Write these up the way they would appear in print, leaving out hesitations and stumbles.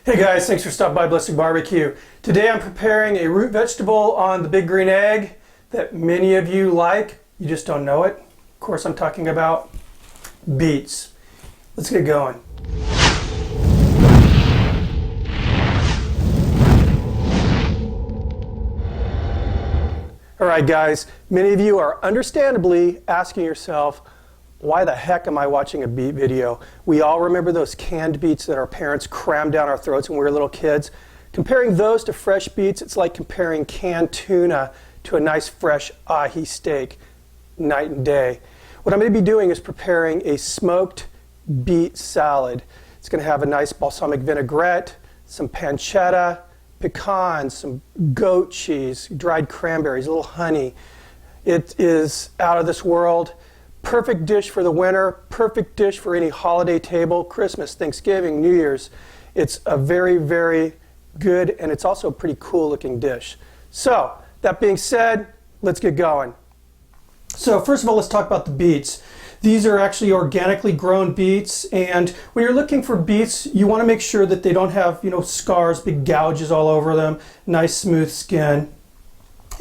Hey guys, thanks for stopping by Balsamic Barbecue. Today I'm preparing a root vegetable on the big green egg that many of you like. You just don't know it. Of course, I'm talking about beets. Let's get going. All right guys, many of you are understandably asking yourself, why the heck am I watching a beet video? We all remember those canned beets that our parents crammed down our throats when we were little kids. Comparing those to fresh beets, it's like comparing canned tuna to a nice fresh ahi steak, night and day. What I'm going to be doing is preparing a smoked beet salad. It's going to have a nice balsamic vinaigrette, some pancetta, pecans, some goat cheese, dried cranberries, a little honey. It is out of this world. Perfect dish for the winter, perfect dish for any holiday table, Christmas, Thanksgiving, New Year's. It's a very, very good, and it's also a pretty cool looking dish. So, that being said, let's get going. So first of all, let's talk about the beets. These are actually organically grown beets, and when you're looking for beets, you want to make sure that they don't have, scars, big gouges all over them, nice smooth skin.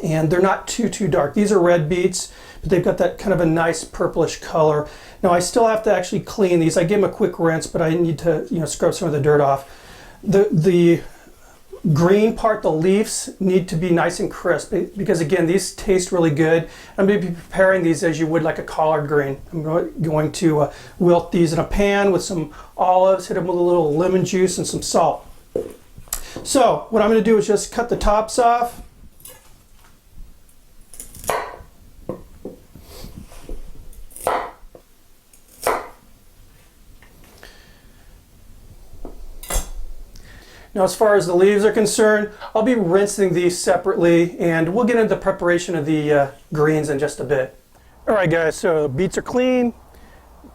And they're not too dark. These are red beets, but they've got that kind of a nice purplish color. Now I still have to actually clean these. I gave them a quick rinse, but I need to scrub some of the dirt off. The green part, the leaves, need to be nice and crisp because again, these taste really good. I'm going to be preparing these as you would like a collard green. I'm going to wilt these in a pan with some olives, hit them with a little lemon juice and some salt. So what I'm going to do is just cut the tops off. Now as far as the leaves are concerned, I'll be rinsing these separately and we'll get into the preparation of the greens in just a bit. Alright guys, so beets are clean.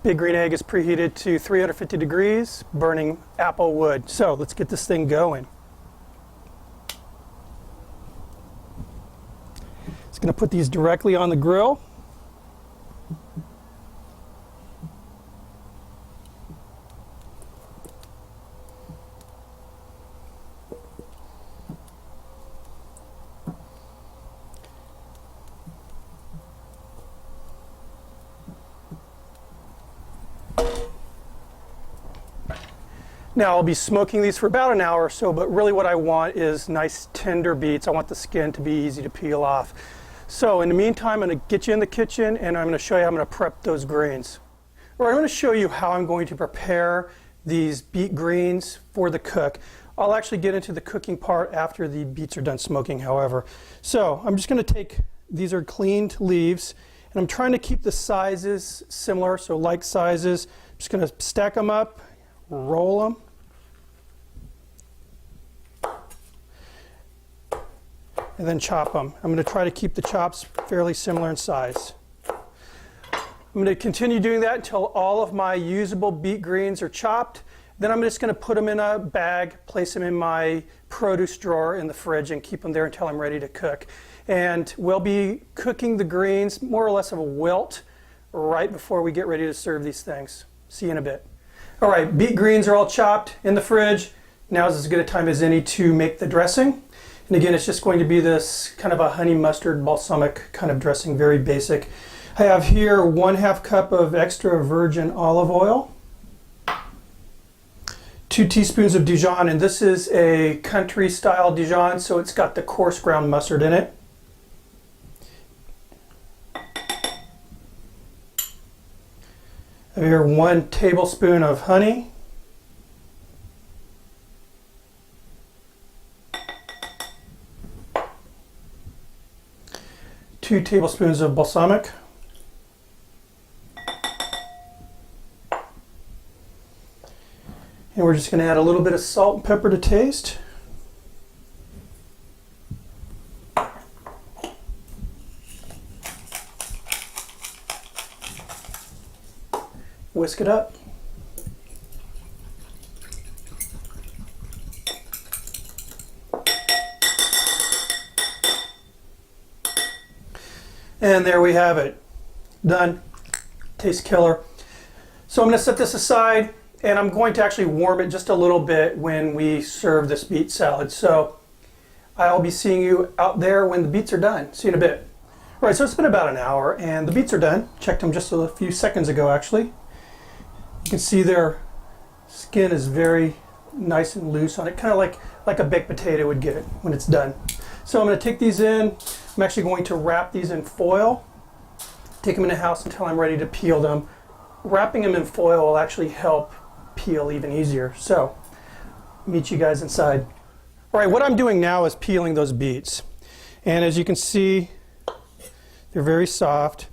Big green egg is preheated to 350 degrees, burning apple wood. So let's get this thing going. Just going to put these directly on the grill. Now I'll be smoking these for about an hour or so, but really what I want is nice tender beets. I want the skin to be easy to peel off. So in the meantime, I'm going to get you in the kitchen and I'm going to show you how I'm going to prep those greens. Or I'm going to show you how I'm going to prepare these beet greens for the cook. I'll actually get into the cooking part after the beets are done smoking, however. So I'm just going to take, these are cleaned leaves, and I'm trying to keep the sizes similar, so like sizes. I'm just going to stack them up, roll them, and then chop them. I'm going to try to keep the chops fairly similar in size. I'm going to continue doing that until all of my usable beet greens are chopped. Then I'm just going to put them in a bag, place them in my produce drawer in the fridge, and keep them there until I'm ready to cook. And we'll be cooking the greens more or less of a wilt right before we get ready to serve these things. See you in a bit. All right, beet greens are all chopped in the fridge. Now is as good a time as any to make the dressing. And again, it's just going to be this kind of a honey mustard balsamic kind of dressing, very basic. I have here 1/2 cup of extra virgin olive oil, 2 teaspoons of Dijon, and this is a country style Dijon, so it's got the coarse ground mustard in it. I have here 1 tablespoon of honey. 2 tablespoons of balsamic. And we're just going to add a little bit of salt and pepper to taste. Whisk it up. And there we have it. Done. Tastes killer. So I'm going to set this aside, and I'm going to actually warm it just a little bit when we serve this beet salad. So I'll be seeing you out there when the beets are done. See you in a bit. All right, so it's been about an hour and the beets are done. Checked them just a few seconds ago actually. You can see their skin is very nice and loose on it, kind of like a baked potato would get it when it's done. So I'm going to take these in. I'm actually going to wrap these in foil, take them in the house until I'm ready to peel them. Wrapping them in foil will actually help peel even easier. So meet you guys inside. All right, what I'm doing now is peeling those beets. And as you can see, they're very soft.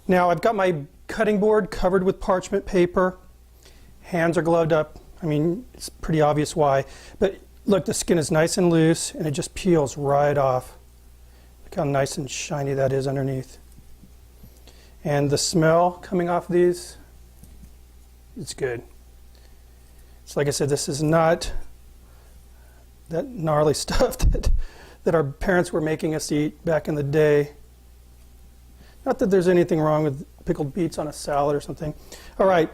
Now I've got my cutting board covered with parchment paper. Hands are gloved up. I mean, it's pretty obvious why. But look, the skin is nice and loose and it just peels right off. Look how nice and shiny that is underneath. And the smell coming off these, it's good. So like I said, this is not that gnarly stuff that our parents were making us eat back in the day. Not that there's anything wrong with pickled beets on a salad or something. All right,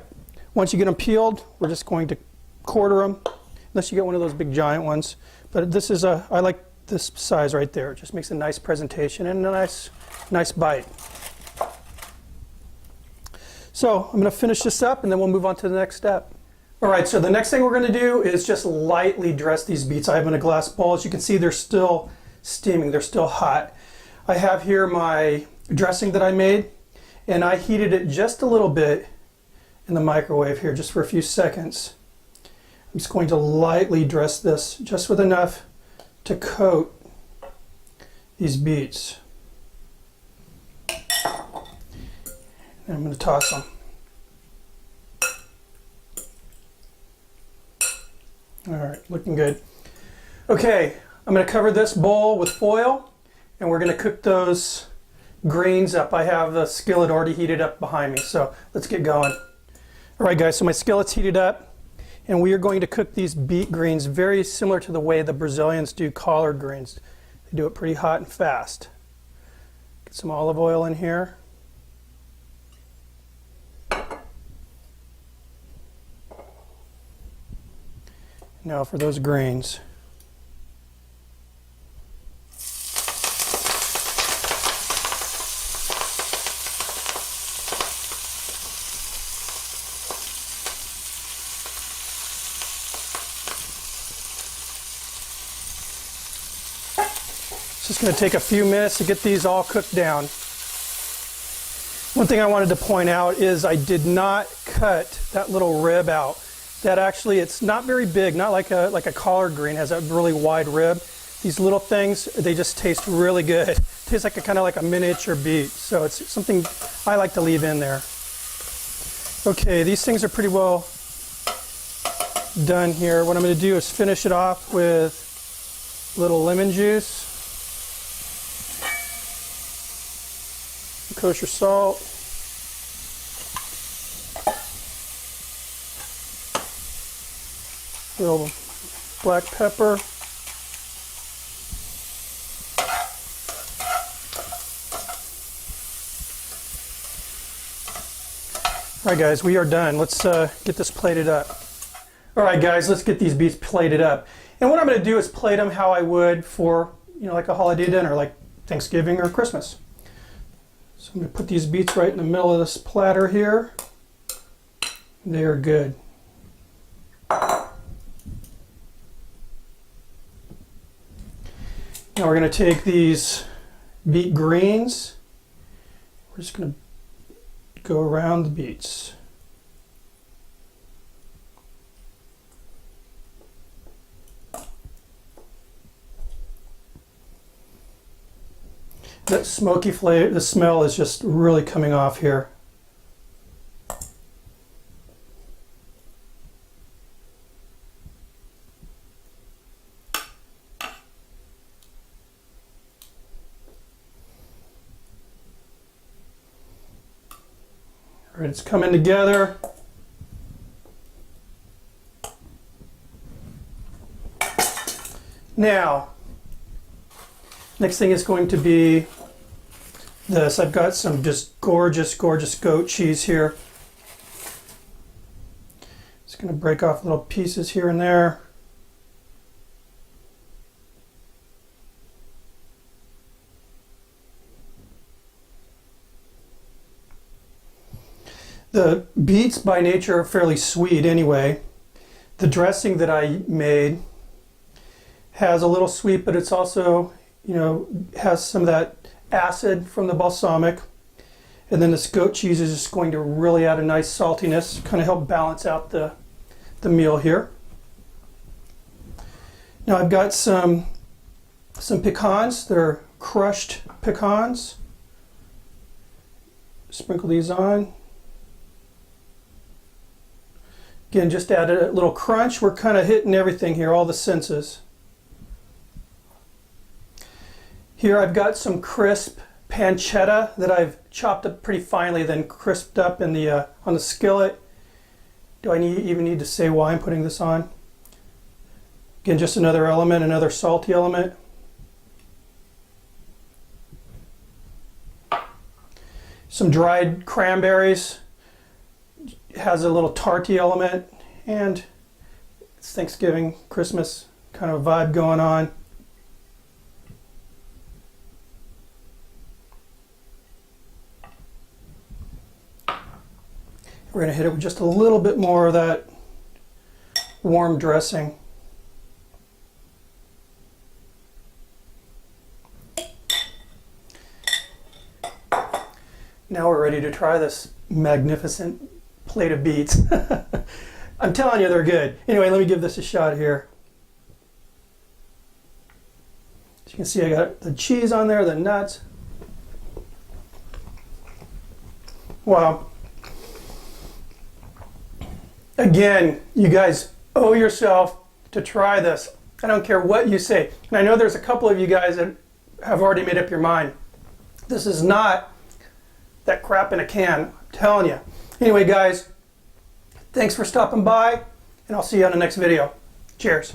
once you get them peeled, we're just going to quarter them, unless you get one of those big giant ones. But this is I like this size right there. It just makes a nice presentation and a nice bite. So I'm going to finish this up and then we'll move on to the next step. All right, so the next thing we're going to do is just lightly dress these beets. I have them in a glass bowl. As you can see, they're still steaming. They're still hot. I have here my dressing that I made, and I heated it just a little bit in the microwave here, just for a few seconds. I'm just going to lightly dress this, just with enough to coat these beets. And I'm going to toss them. All right, looking good. Okay, I'm going to cover this bowl with foil, and we're going to cook those greens up. I have the skillet already heated up behind me, so let's get going. All right, guys, so my skillet's heated up, and we are going to cook these beet greens very similar to the way the Brazilians do collard greens. They do it pretty hot and fast. Get some olive oil in here. Now for those greens. It's just going to take a few minutes to get these all cooked down. One thing I wanted to point out is I did not cut that little rib out. That actually, it's not very big, not like a collard green has a really wide rib. These little things, they just taste really good. It tastes like kind of like a miniature beet, so it's something I like to leave in there. Okay, these things are pretty well done here. What I'm going to do is finish it off with a little lemon juice, kosher salt, a little black pepper, all right, guys, we are done. Let's get this plated up. All right, guys, let's get these beets plated up. And what I'm going to do is plate them how I would for, like a holiday dinner, like Thanksgiving or Christmas. So I'm going to put these beets right in the middle of this platter here. They are good. Now we're going to take these beet greens. We're just going to go around the beets. That smoky flavor, the smell is just really coming off here. All right, it's coming together. Now, next thing is going to be this. I've got some just gorgeous, gorgeous goat cheese here. Just Just going to break off little pieces here and there. The beets by nature are fairly sweet anyway. The dressing that I made has a little sweet, but it's also, has some of that acid from the balsamic. And then this goat cheese is just going to really add a nice saltiness, kind of help balance out the meal here. Now I've got some pecans. They're crushed pecans. Sprinkle these on. Again, just add a little crunch. We're kind of hitting everything here, all the senses. Here I've got some crisp pancetta that I've chopped up pretty finely, then crisped up in the on the skillet. Do I even need to say why I'm putting this on? Again, just another element, another salty element. Some dried cranberries. Has a little tarty element, and it's Thanksgiving, Christmas kind of vibe going on. We're going to hit it with just a little bit more of that warm dressing. Now we're ready to try this magnificent plate of beets. I'm telling you, they're good. Anyway, let me give this a shot here. As you can see, I got the cheese on there, the nuts. Wow. Again, you guys owe yourself to try this. I don't care what you say. And I know there's a couple of you guys that have already made up your mind. This is not that crap in a can, I'm telling you. Anyway, guys, thanks for stopping by, and I'll see you on the next video. Cheers.